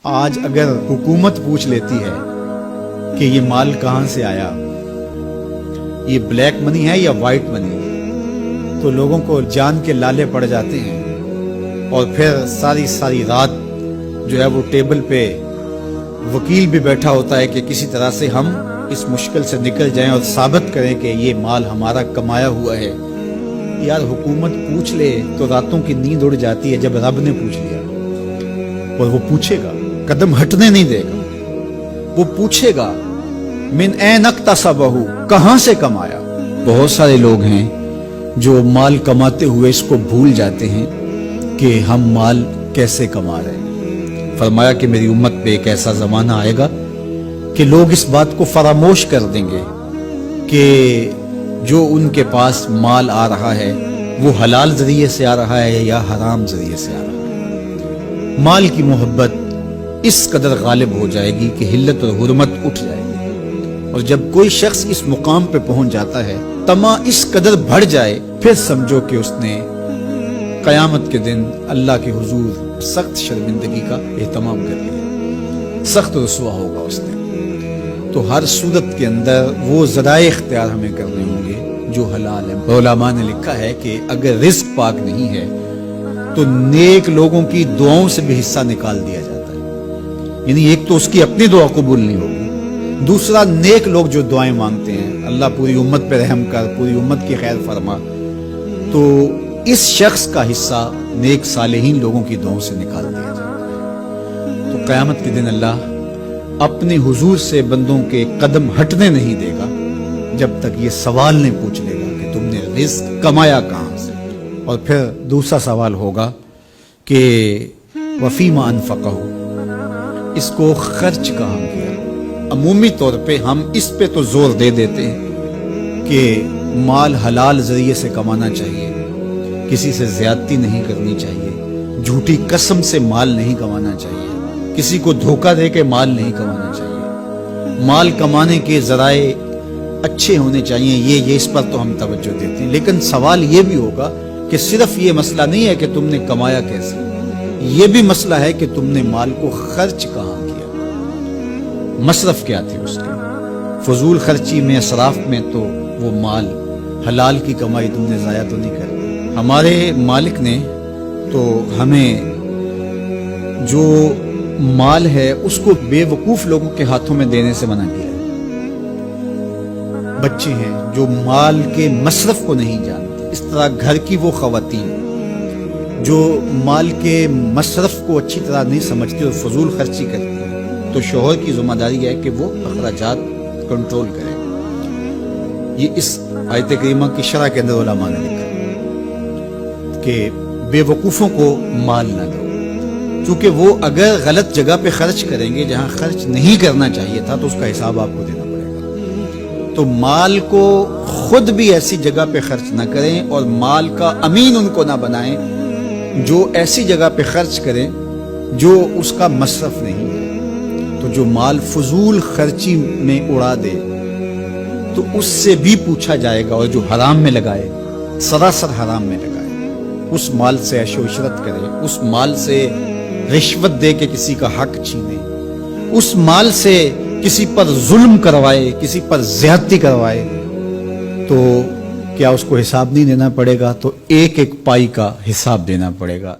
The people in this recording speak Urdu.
آج اگر حکومت پوچھ لیتی ہے کہ یہ مال کہاں سے آیا، یہ بلیک منی ہے یا وائٹ منی، تو لوگوں کو جان کے لالے پڑ جاتے ہیں اور پھر ساری رات جو ہے وہ ٹیبل پہ وکیل بھی بیٹھا ہوتا ہے کہ کسی طرح سے ہم اس مشکل سے نکل جائیں اور ثابت کریں کہ یہ مال ہمارا کمایا ہوا ہے۔ یار حکومت پوچھ لے تو راتوں کی نیند اڑ جاتی ہے جب رب نے پوچھ لیا، اور وہ پوچھے گا، قدم ہٹنے نہیں دے گا، وہ پوچھے گا من این اکتسبہ، کہاں سے کمایا۔ بہت سارے لوگ ہیں جو مال کماتے ہوئے اس کو بھول جاتے ہیں کہ ہم مال کیسے کما رہے ہیں۔ فرمایا کہ میری امت پہ ایک ایسا زمانہ آئے گا کہ لوگ اس بات کو فراموش کر دیں گے کہ جو ان کے پاس مال آ رہا ہے وہ حلال ذریعے سے آ رہا ہے یا حرام ذریعے سے آ رہا ہے۔ مال کی محبت اس قدر غالب ہو جائے گی کہ حلت اور حرمت اٹھ جائے گی، اور جب کوئی شخص اس مقام پہ پہنچ جاتا ہے، طمع اس قدر بڑھ جائے، پھر سمجھو کہ اس نے قیامت کے دن اللہ کے حضور سخت شرمندگی کا اہتمام کر لیا، سخت رسوا ہوگا اس نے۔ تو ہر صورت کے اندر وہ ذرائع اختیار ہمیں کرنے ہوں گے جو حلال ہیں۔ علماء نے لکھا ہے کہ اگر رزق پاک نہیں ہے تو نیک لوگوں کی دعاؤں سے بھی حصہ نکال دیا جاتا ہے، یعنی ایک تو اس کی اپنی دعا قبول نہیں ہوگی، دوسرا نیک لوگ جو دعائیں مانگتے ہیں، اللہ پوری امت پہ رحم کر، پوری امت کی خیر فرما، تو اس شخص کا حصہ نیک صالحین لوگوں کی دعاؤں سے نکال دیا جاتا ہے۔ تو قیامت کے دن اللہ اپنے حضور سے بندوں کے قدم ہٹنے نہیں دے گا جب تک یہ سوال نہیں پوچھ لے گا کہ تم نے رزق کمایا کہاں سے۔ اور پھر دوسرا سوال ہوگا کہ وفیما انفقہ، اس کو خرچ کہاں کیا۔ عمومی طور پہ ہم اس پہ تو زور دے دیتے ہیں کہ مال حلال ذریعے سے کمانا چاہیے، کسی سے زیادتی نہیں کرنی چاہیے، جھوٹی قسم سے مال نہیں کمانا چاہیے، کسی کو دھوکہ دے کے مال نہیں کمانا چاہیے، مال کمانے کے ذرائع اچھے ہونے چاہیے، یہ اس پر تو ہم توجہ دیتے ہیں۔ لیکن سوال یہ بھی ہوگا کہ صرف یہ مسئلہ نہیں ہے کہ تم نے کمایا کیسے، یہ بھی مسئلہ ہے کہ تم نے مال کو خرچ کہاں کیا، مصرف کیا تھی اس کے۔ فضول خرچی میں، اسراف میں تو وہ مال حلال کی کمائی تم نے ضائع تو نہیں کر۔ ہمارے مالک نے تو ہمیں جو مال ہے اس کو بے وقوف لوگوں کے ہاتھوں میں دینے سے منع کیا ہے۔ بچے ہیں جو مال کے مصرف کو نہیں جانتے، اس طرح گھر کی وہ خواتین جو مال کے مصرف کو اچھی طرح نہیں سمجھتی اور فضول خرچی کرتی ہیں، تو شوہر کی ذمہ داری ہے کہ وہ اخراجات کنٹرول کرے۔ یہ اس آیت کریمہ کی شرح کے اندر علماء نے لکھا کہ بے وقوفوں کو مال نہ دو، چونکہ وہ اگر غلط جگہ پہ خرچ کریں گے جہاں خرچ نہیں کرنا چاہیے تھا تو اس کا حساب آپ کو دینا پڑے گا۔ تو مال کو خود بھی ایسی جگہ پہ خرچ نہ کریں اور مال کا امین ان کو نہ بنائیں جو ایسی جگہ پہ خرچ کریں جو اس کا مصرف نہیں ہے۔ تو جو مال فضول خرچی میں اڑا دے تو اس سے بھی پوچھا جائے گا، اور جو حرام میں لگائے، سراسر حرام میں لگائے، اس مال سے عیش و عشرت کرے، اس مال سے رشوت دے کے کسی کا حق چھینے، اس مال سے کسی پر ظلم کروائے، کسی پر زیادتی کروائے، تو کیا اس کو حساب نہیں دینا پڑے گا؟ تو ایک ایک پائی کا حساب دینا پڑے گا۔